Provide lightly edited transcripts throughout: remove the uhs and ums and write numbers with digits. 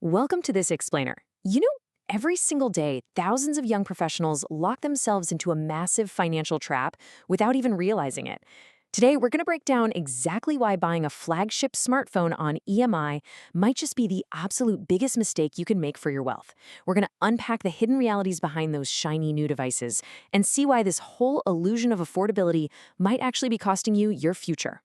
Welcome to this explainer. Every single day, thousands of young professionals lock themselves into a massive financial trap without even realizing it. Today, we're going to break down exactly why buying a flagship smartphone on EMI might just be the absolute biggest mistake you can make for your wealth. We're going to unpack the hidden realities behind those shiny new devices and see why this whole illusion of affordability might actually be costing you your future.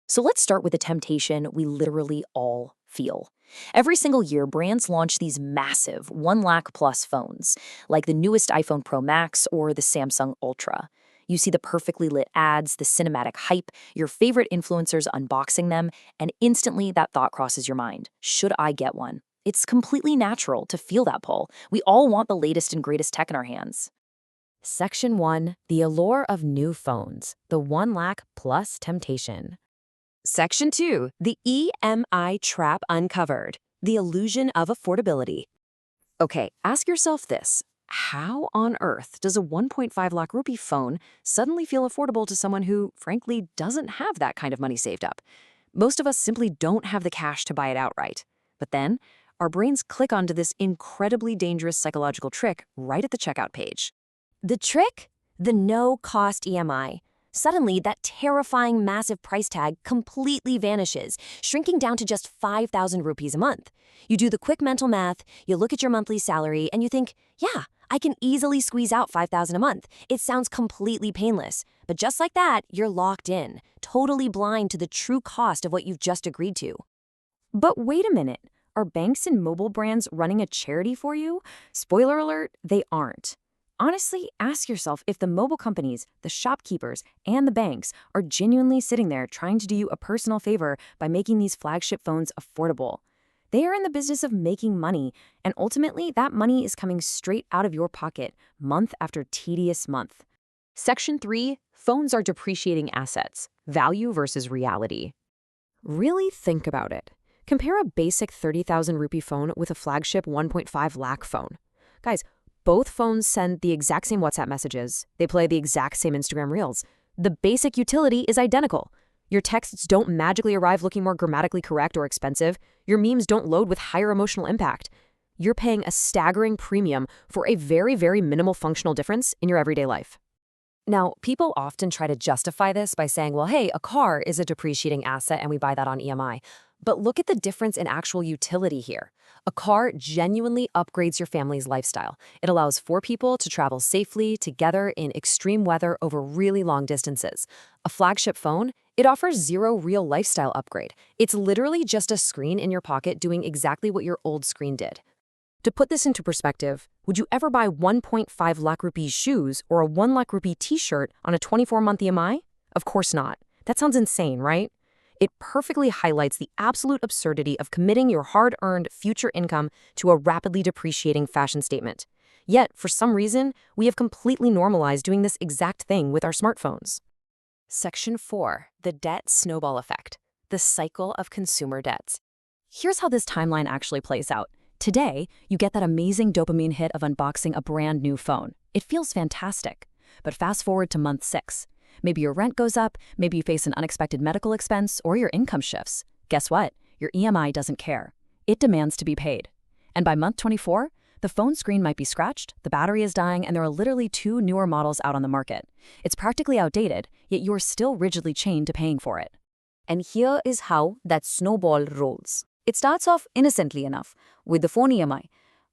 So let's start with the temptation we literally all feel. Every single year, brands launch these massive 1 lakh plus phones, like the newest iPhone Pro Max or the Samsung Ultra. You see the perfectly lit ads, the cinematic hype, your favorite influencers unboxing them, and instantly that thought crosses your mind. Should I get one? It's completely natural to feel that pull. We all want the latest and greatest tech in our hands. Section 1. The allure of new phones. The 1 lakh plus temptation. Section 2. The EMI trap uncovered. The illusion of affordability. Okay, ask yourself this. How on earth does a 1.5 lakh rupee phone suddenly feel affordable to someone who, frankly, doesn't have that kind of money saved up? Most of us simply don't have the cash to buy it outright. But then, our brains click onto this incredibly dangerous psychological trick right at the checkout page. The trick? The no-cost EMI. Suddenly, that terrifying massive price tag completely vanishes, shrinking down to just 5,000 rupees a month. You do the quick mental math, you look at your monthly salary, and you think, yeah, I can easily squeeze out 5,000 a month. It sounds completely painless. But just like that, you're locked in, totally blind to the true cost of what you've just agreed to. But wait a minute. Are banks and mobile brands running a charity for you? Spoiler alert, they aren't. Honestly, ask yourself if the mobile companies, the shopkeepers, and the banks are genuinely sitting there trying to do you a personal favor by making these flagship phones affordable. They are in the business of making money, and ultimately that money is coming straight out of your pocket, month after tedious month. Section 3. Phones are depreciating assets. Value versus reality. Really think about it. Compare a basic 30,000 rupee phone with a flagship 1.5 lakh phone. Guys, both phones send the exact same WhatsApp messages. They play the exact same Instagram Reels. The basic utility is identical. Your texts don't magically arrive looking more grammatically correct or expensive. Your memes don't load with higher emotional impact. You're paying a staggering premium for a very, very minimal functional difference in your everyday life. Now, people often try to justify this by saying, well, hey, a car is a depreciating asset and we buy that on EMI. But look at the difference in actual utility here. A car genuinely upgrades your family's lifestyle. It allows 4 people to travel safely together in extreme weather over really long distances. A flagship phone, it offers zero real lifestyle upgrade. It's literally just a screen in your pocket doing exactly what your old screen did. To put this into perspective, would you ever buy 1.5 lakh rupees shoes or a 1 lakh rupee t-shirt on a 24-month EMI? Of course not. That sounds insane, right? It perfectly highlights the absolute absurdity of committing your hard-earned future income to a rapidly depreciating fashion statement. Yet, for some reason, we have completely normalized doing this exact thing with our smartphones. Section 4. The debt snowball effect. The cycle of consumer debts. Here's how this timeline actually plays out. Today, you get that amazing dopamine hit of unboxing a brand new phone. It feels fantastic. But fast forward to month 6. Maybe your rent goes up, maybe you face an unexpected medical expense, or your income shifts. Guess what? Your EMI doesn't care. It demands to be paid. And by month 24, the phone screen might be scratched, the battery is dying, and there are literally 2 newer models out on the market. It's practically outdated, yet you're still rigidly chained to paying for it. And here is how that snowball rolls. It starts off innocently enough, with the phone EMI.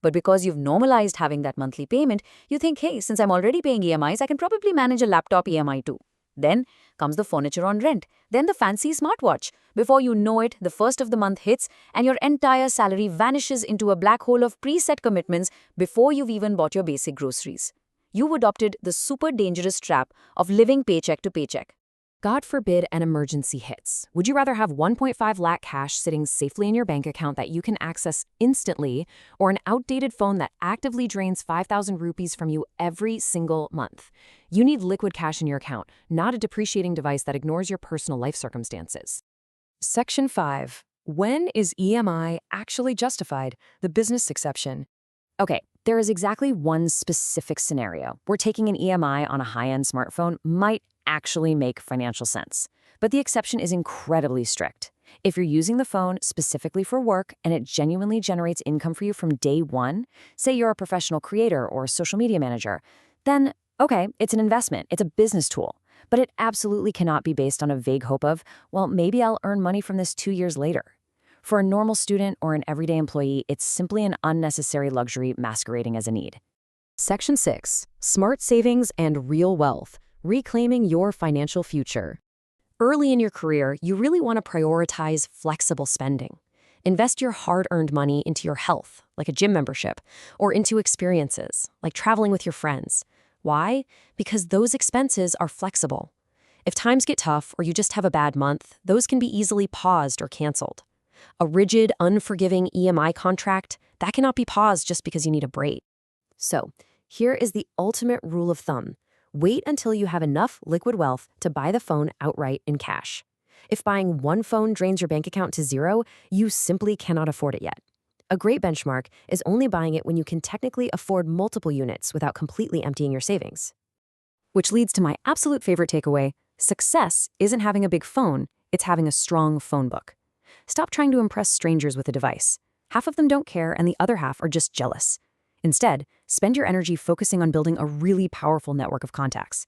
But because you've normalized having that monthly payment, you think, hey, since I'm already paying EMIs, I can probably manage a laptop EMI too. Then comes the furniture on rent, then the fancy smartwatch. Before you know it, the first of the month hits and your entire salary vanishes into a black hole of preset commitments before you've even bought your basic groceries. You've adopted the super dangerous trap of living paycheck to paycheck. God forbid an emergency hits. Would you rather have 1.5 lakh cash sitting safely in your bank account that you can access instantly, or an outdated phone that actively drains 5,000 rupees from you every single month? You need liquid cash in your account, not a depreciating device that ignores your personal life circumstances. Section 5. When is EMI actually justified? The business exception. Okay, there is exactly one specific scenario where taking an EMI on a high-end smartphone might actually make financial sense. But the exception is incredibly strict. If you're using the phone specifically for work and it genuinely generates income for you from day one, say you're a professional creator or a social media manager, then okay, it's an investment, it's a business tool. But it absolutely cannot be based on a vague hope of, well, maybe I'll earn money from this 2 years later. For a normal student or an everyday employee, it's simply an unnecessary luxury masquerading as a need. Section 6. Smart Savings and Real Wealth. Reclaiming your financial future. Early in your career, you really want to prioritize flexible spending. Invest your hard-earned money into your health, like a gym membership, or into experiences, like traveling with your friends. Why? Because those expenses are flexible. If times get tough or you just have a bad month, those can be easily paused or canceled. A rigid, unforgiving EMI contract, that cannot be paused just because you need a break. So, here is the ultimate rule of thumb. Wait until you have enough liquid wealth to buy the phone outright in cash. If buying one phone drains your bank account to zero, you simply cannot afford it yet. A great benchmark is only buying it when you can technically afford multiple units without completely emptying your savings. Which leads to my absolute favorite takeaway: success isn't having a big phone, it's having a strong phone book. Stop trying to impress strangers with a device. Half of them don't care and the other half are just jealous. Instead, spend your energy focusing on building a really powerful network of contacts.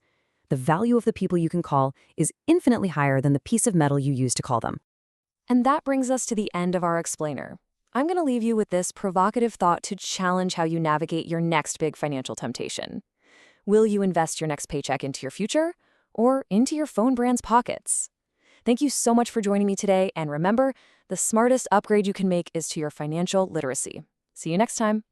The value of the people you can call is infinitely higher than the piece of metal you use to call them. And that brings us to the end of our explainer. I'm going to leave you with this provocative thought to challenge how you navigate your next big financial temptation. Will you invest your next paycheck into your future or into your phone brand's pockets? Thank you so much for joining me today, and remember, the smartest upgrade you can make is to your financial literacy. See you next time.